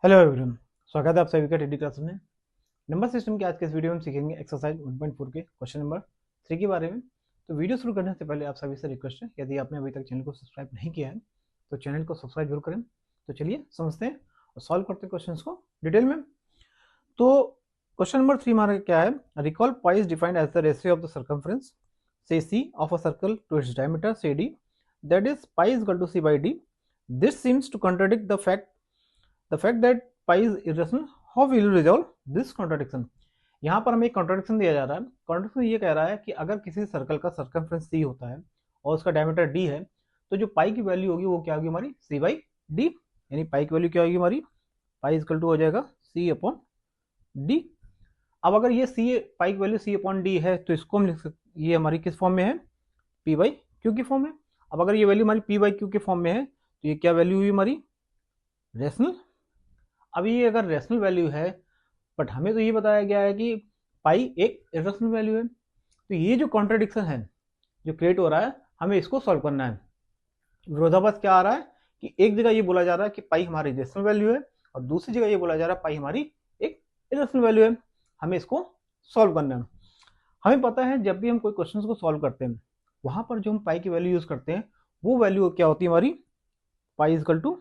Hello everyone, स्वागत है आप सभी का टीडी क्लास में। नंबर सिस्टम के आज के इस वीडियो में हम सीखेंगे एक्सरसाइज 1.4 के क्वेश्चन नंबर 3 के बारे में। तो वीडियो शुरू करने से पहले आप सभी से रिक्वेस्ट है, यदि आपने अभी तक चैनल को सब्सक्राइब नहीं किया है तो चैनल को सब्सक्राइब जरूर करें। तो चलिए समझते हैं और सॉल्व करते हैं क्वेश्चन को डिटेल में। तो क्वेश्चन नंबर 3 हमारा क्या है, recall pi is defined as the ratio of the circumference से C of a circle to its diameter से D, that is pi is equal to C by D. This seems to contradict the fact that pi is irrational, how will you resolve this contradiction. यहाँ पर हमें एक contradiction दिया जा रहा है। Contradiction ये कह रहा है कि अगर किसी सर्कल का सर्कमफ्रेंस सी होता है और उसका डायमीटर डी है, तो जो पाई की वैल्यू होगी वो क्या होगी हमारी सी बाई डी। यानी पाई की वैल्यू क्या होगी हमारी, पाई इक्वल टू हो जाएगा सी अपॉन डी। अब अगर ये सी पाई की वैल्यू सी अपॉन डी है तो इसको हम लिख सकते, ये हमारी किस फॉर्म में है, पी बाई क्यू की फॉर्म में। अब अगर ये वैल्यू हमारी पी बाई क्यू के फॉर्म में है तो ये क्या वैल्यू हुई हमारी, रेशनल। अब ये अगर रेशनल वैल्यू है, बट हमें तो ये बताया गया है कि पाई एक इरेशनल वैल्यू है, तो ये जो कॉन्ट्रडिक्शन है जो क्रिएट हो रहा है, हमें इसको सॉल्व करना है। विरोधाभास क्या आ रहा है कि एक जगह ये बोला जा रहा है कि पाई हमारी रेशनल वैल्यू है और दूसरी जगह ये बोला जा रहा है पाई हमारी एक इरेशनल वैल्यू है। हमें इसको सॉल्व करना है। हमें पता है जब भी हम कोई क्वेश्चन को सॉल्व करते हैं वहां पर जो हम पाई की वैल्यू यूज करते हैं वो वैल्यू क्या होती है हमारी, पाई इजकल टू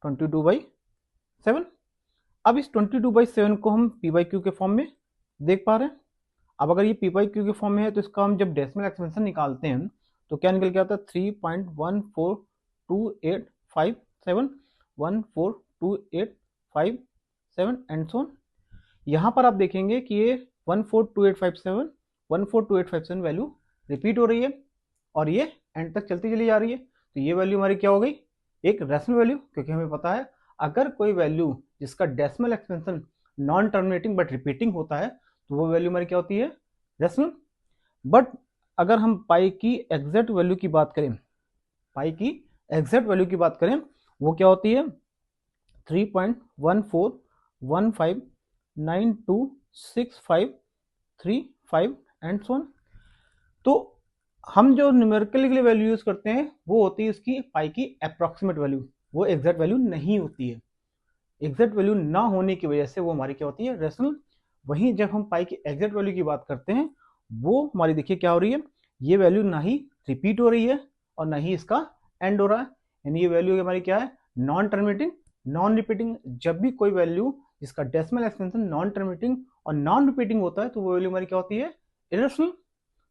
22/7। अब इस 22/7 को हम पी बाई क्यू के फॉर्म में देख पा रहे हैं। अब अगर ये पी बाई क्यू के फॉर्म में है तो इसका हम जब डेसिमल एक्सपेंशन निकालते हैं तो क्या निकल के आता है, 3.142857 14285 एंड सो ऑन। यहाँ पर आप देखेंगे कि ये 14285 वैल्यू रिपीट हो रही है और ये एंड तक चलती चली जा रही है। तो ये वैल्यू हमारी क्या हो गई, एक रेशनल वैल्यू, क्योंकि हमें पता है अगर कोई वैल्यू जिसका decimal expansion non terminating but repeating होता है तो वो वैल्यू हमारी क्या होती है, रेशनल। बट अगर हम पाई की एग्जैक्ट वैल्यू की बात करें, पाई की एग्जैक्ट वैल्यू की बात करें वो क्या होती है, 3.1415926535 एंड सो ऑन। तो हम जो न्यूमेरिकल के लिए वैल्यू यूज करते हैं वो होती है उसकी पाई की अप्रॉक्सीमेट वैल्यू, वो एग्जैक्ट वैल्यू नहीं होती है। एग्जैक्ट वैल्यू ना होने की वजह से वो हमारी क्या होती है, रेशनल। वहीं जब हम पाई की एग्जैक्ट वैल्यू की बात करते हैं वो हमारी देखिए क्या हो रही है, ये वैल्यू ना ही रिपीट हो रही है और ना ही इसका एंड हो रहा है। यानी ये वैल्यू हमारी क्या है, नॉन टर्मिनेटिंग नॉन रिपीटिंग। जब भी कोई वैल्यू जिसका डेसिमल एक्सपेंशन नॉन टर्मिनेटिंग और नॉन रिपीटिंग होता है तो वो वैल्यू हमारी क्या होती है, इरेशनल।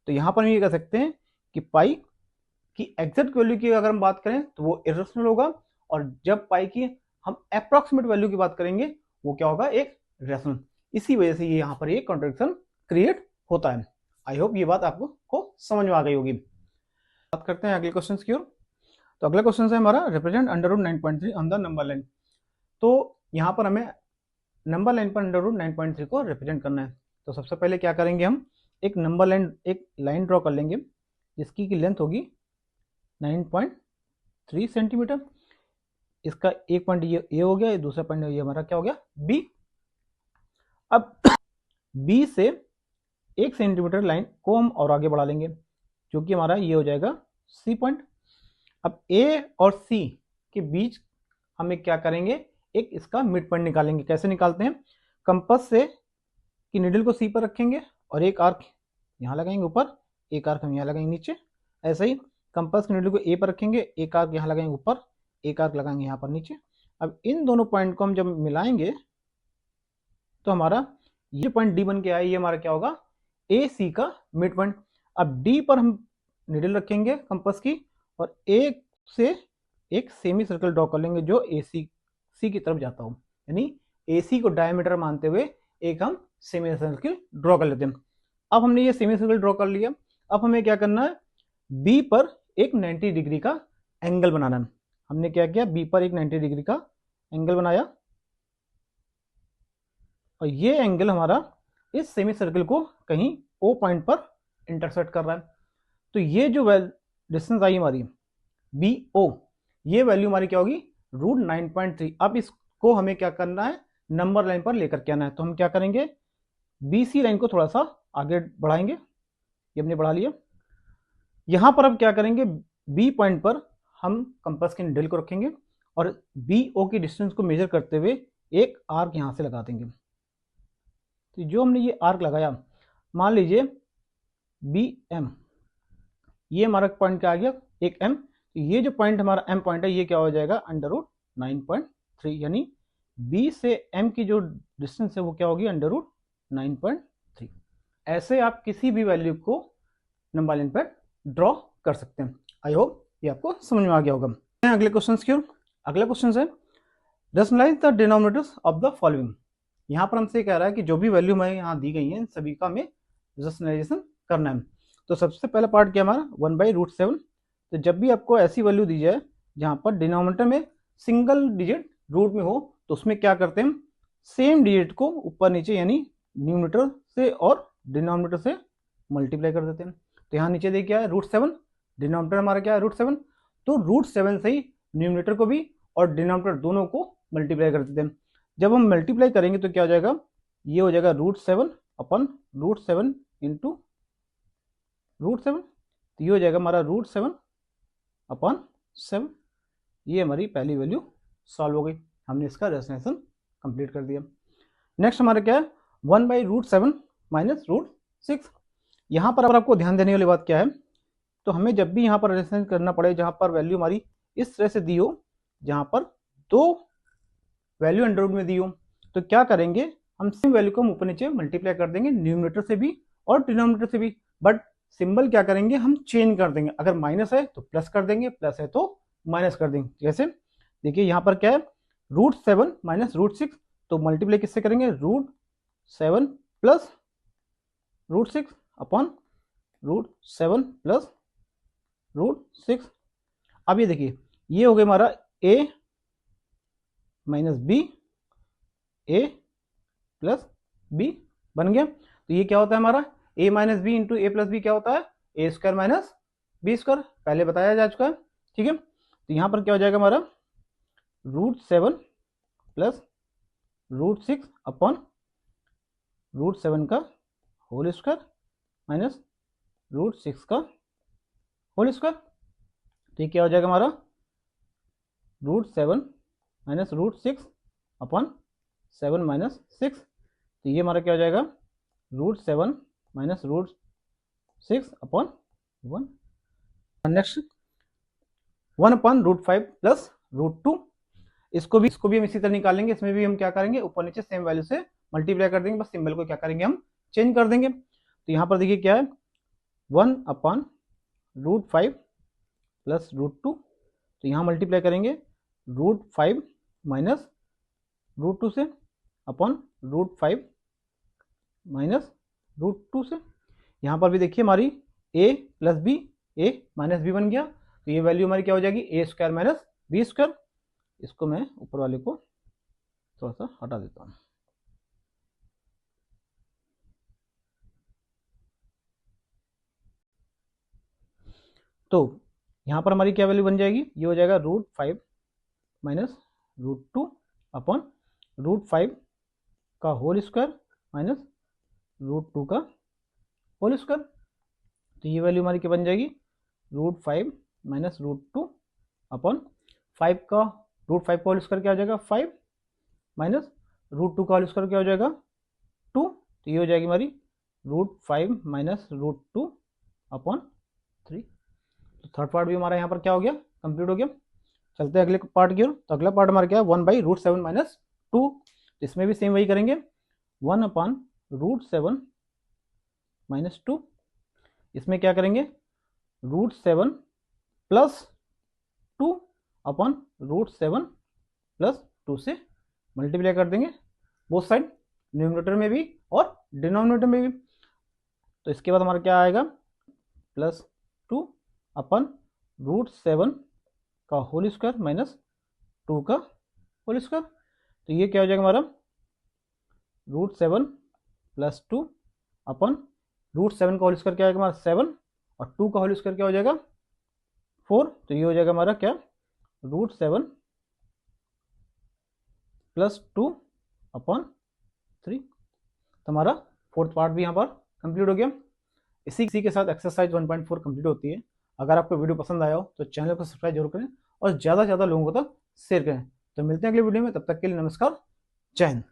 तो यहां पर हम ये कह सकते हैं कि पाई की एग्जैक्ट वैल्यू की अगर हम बात करें तो वो इरेशनल होगा, और जब पाई की हम अप्रॉक्सीमेट वैल्यू की बात करेंगे वो क्या होगा, एक रेशनल। इसी वजह से ये यहाँ पर एक कॉन्ट्रडिक्शन क्रिएट होता है। आई होप ये बात आपको समझ में आ गई होगी। बात करते हैं अगले क्वेश्चन की ओर। तो अगला क्वेश्चन है हमारा, represent under root 9.3 on the number line. तो यहाँ पर हमें नंबर लाइन पर अंडर रूट 9.3 को रिप्रेजेंट करना है। तो सबसे पहले क्या करेंगे, हम एक नंबर लाइन, एक लाइन ड्रॉ कर लेंगे जिसकी की लेंथ होगी 9.3 सेंटीमीटर। इसका एक पॉइंट ये हो गया, दूसरा पॉइंट ये हमारा क्या हो गया, बी। अब बी से 1 सेंटीमीटर लाइन को हम और आगे बढ़ा लेंगे जो कि हमारा ये हो जाएगा सी पॉइंट। अब ए और सी के बीच हम एक क्या करेंगे, एक इसका मिड पॉइंट निकालेंगे। कैसे निकालते हैं, कंपास से की नीडल को सी पर रखेंगे और एक आर्क यहाँ लगाएंगे ऊपर, एक आर्क हम यहाँ लगाएंगे नीचे। ऐसे ही कंपास की नीडल को ए पर रखेंगे, एक आर्क यहाँ लगाएंगे ऊपर, एक आर्क लगाएंगे यहाँ पर नीचे। अब इन दोनों पॉइंट को हम जब मिलाएंगे तो हमारा ये पॉइंट डी बन के आया, ये हमारा क्या होगा, ए सी का मिड पॉइंट। अब डी पर हम नीडल रखेंगे कंपास की और एक से एक सेमी सर्कल ड्रॉ कर लेंगे जो ए सी की तरफ जाता हो। यानी ए सी को डायमीटर मानते हुए एक हम सेमी सर्कल ड्रॉ कर लेते हैं। अब हमने ये सेमी सर्कल ड्रॉ कर लिया। अब हमें क्या करना है, बी पर एक 90 डिग्री का एंगल बनाना है। हमने क्या किया, बी पर एक 90 डिग्री का एंगल बनाया और ये एंगल हमारा इस सेमी सर्कल को कहीं ओ पॉइंट पर इंटरसेक्ट कर रहा है। तो ये जो डिस्टेंस आई हमारी बी ओ, ये वैल्यू हमारी क्या होगी, रूट 9.3। अब इसको हमें क्या करना है, नंबर लाइन पर लेकर के आना है। तो हम क्या करेंगे, बी सी लाइन को थोड़ा सा आगे बढ़ाएंगे, ये हमने बढ़ा लिया। यहां पर अब क्या करेंगे, बी पॉइंट पर हम कंपास के नीडल को रखेंगे और बी ओ की डिस्टेंस को मेजर करते हुए एक आर्क यहाँ से लगा देंगे। तो जो हमने ये आर्क लगाया, मान लीजिए बी एम, ये हमारा पॉइंट क्या आ गया, एक एम। तो ये जो पॉइंट हमारा एम पॉइंट है ये क्या हो जाएगा, अंडर रूट 9.3, यानी बी से एम की जो डिस्टेंस है वो क्या होगी, अंडर रूट 9.3। ऐसे आप किसी भी वैल्यू को नंबर लाइन पर ड्रॉ कर सकते हैं। आई होप ये आपको समझ में आ गया होगा। अगले क्वेश्चन की ओर। अगला क्वेश्चन है rationalise the denominators of the following. यहाँ पर हमसे कह रहा है कि जो भी वैल्यू हमें यहाँ दी गई है सभी का हमें रैशनलाइजेशन करना है। तो सबसे पहला पार्ट क्या हमारा 1/√7। तो जब भी आपको ऐसी वैल्यू दी जाए जहाँ पर डिनोमिनेटर में सिंगल डिजिट रूट में हो तो उसमें क्या करते हैं, सेम डिजिट को ऊपर नीचे यानी न्यूमरेटर से और डिनोमिनेटर से मल्टीप्लाई कर देते हैं। तो यहाँ नीचे देखिए क्या है, √7, डिनोमिनेटर हमारा क्या है √7, तो √7 से ही न्यूमरेटर को भी और डिनोमिनेटर दोनों को मल्टीप्लाई कर देते हैं। जब हम मल्टीप्लाई करेंगे तो क्या हो जाएगा, ये हो जाएगा √7 अपन √7 इंटू √7, तो ये हो जाएगा हमारा √7 अपन 7। ये हमारी पहली वैल्यू सॉल्व हो गई, हमने इसका रेशनलाइजेशन कंप्लीट कर दिया। नेक्स्ट हमारा क्या है 1/√7 माइनस √6। यहाँ पर आपको ध्यान देने वाली बात क्या है, तो हमें जब भी यहाँ पर रेशनलाइज करना पड़े जहाँ पर वैल्यू हमारी इस तरह से दी हो, जहाँ पर दो वैल्यू अंडर रूट में दी हो, तो क्या करेंगे, हम सेम वैल्यू को हम ऊपर नीचे मल्टीप्लाई कर देंगे न्यूमरेटर से भी और डिनोमिनेटर से भी, बट सिंबल क्या करेंगे, हम चेंज कर देंगे। अगर माइनस है तो प्लस कर देंगे, प्लस है तो माइनस कर देंगे। जैसे देखिए यहाँ पर क्या है √7 माइनस √6, तो मल्टीप्लाई किससे करेंगे, √7 प्लस √6 अपॉन √7 प्लस √6। अब ये देखिए ये हो गया हमारा a minus B, a plus B बन गया। तो ये क्या होता है हमारा a minus B into A plus B क्या होता है, A square minus B square, पहले बताया जा चुका है। ठीक है, तो यहाँ पर क्या हो जाएगा हमारा √7 प्लस √6 अपॉन √7 का होल स्क्वायर माइनस √6 का होल स्क्वायर। तो ये क्या हो जाएगा हमारा √7 माइनस √6 अपॉन 7 माइनस 6। तो ये हमारा क्या हो जाएगा √7 minus √6 upon 1। Next 1 upon √5 plus √2, इसको भी हम इसी तरह निकालेंगे। इसमें भी हम क्या करेंगे, ऊपर नीचे सेम वैल्यू से मल्टीप्लाई कर देंगे, बस सिंबल को क्या करेंगे, हम चेंज कर देंगे। तो यहाँ पर देखिए क्या है 1 अपॉन √5 प्लस √2, तो यहाँ मल्टीप्लाई करेंगे √5 माइनस √2 से अपॉन √5 माइनस √2 से। यहाँ पर भी देखिए हमारी a plus B, a minus B बन गया, तो ये वैल्यू हमारी क्या हो जाएगी a square minus B square. इसको मैं ऊपर वाले को थोड़ा सा हटा देता हूँ। तो यहाँ पर हमारी क्या वैल्यू बन जाएगी, ये हो जाएगा √5 माइनस √2 अपॉन √5 का होल स्क्वायर माइनस √2 का होल स्क्वायर। तो ये वैल्यू हमारी क्या बन जाएगी √5 माइनस √2 अपॉन 5 का √5 का होल स्क्वायर क्या हो जाएगा 5 माइनस √2 का होल स्क्वायर क्या हो जाएगा 2। तो ये हो जाएगी हमारी √5 माइनस √2 अपॉन 3। तो थर्ड पार्ट भी हमारा यहाँ पर क्या हो गया, कंप्लीट हो गया। चलते हैं अगले पार्ट की ओर। तो अगला पार्ट हमारा क्या है 1/√7 माइनस 2, इसमें भी सेम वही करेंगे 1 अपॉन √7 माइनस 2। इसमें क्या करेंगे √7 प्लस 2 अपॉन √7 प्लस 2 से मल्टीप्लाई कर देंगे बोथ साइड, न्यूमरेटर में भी और डिनोमिनेटर में भी। तो इसके बाद हमारा क्या आएगा प्लस 2 अपन √7 का होल स्क्वायर माइनस 2 का होल स्क्वायर। तो ये क्या हो जाएगा हमारा √7 प्लस 2 अपन √7 का होल स्क्वायर क्या आएगा हमारा 7 और 2 का होल स्क्वायर क्या हो जाएगा 4। तो ये हो जाएगा हमारा क्या √7 प्लस 2 अपॉन 3। तो हमारा फोर्थ पार्ट भी यहाँ पर कंप्लीट हो गया। इसी के साथ एक्सरसाइज 1.4 कंप्लीट होती है। अगर आपको वीडियो पसंद आया हो तो चैनल को सब्सक्राइब जरूर करें और ज़्यादा से ज़्यादा लोगों तक शेयर करें। तो मिलते हैं अगले वीडियो में, तब तक के लिए नमस्कार, जय हिंद।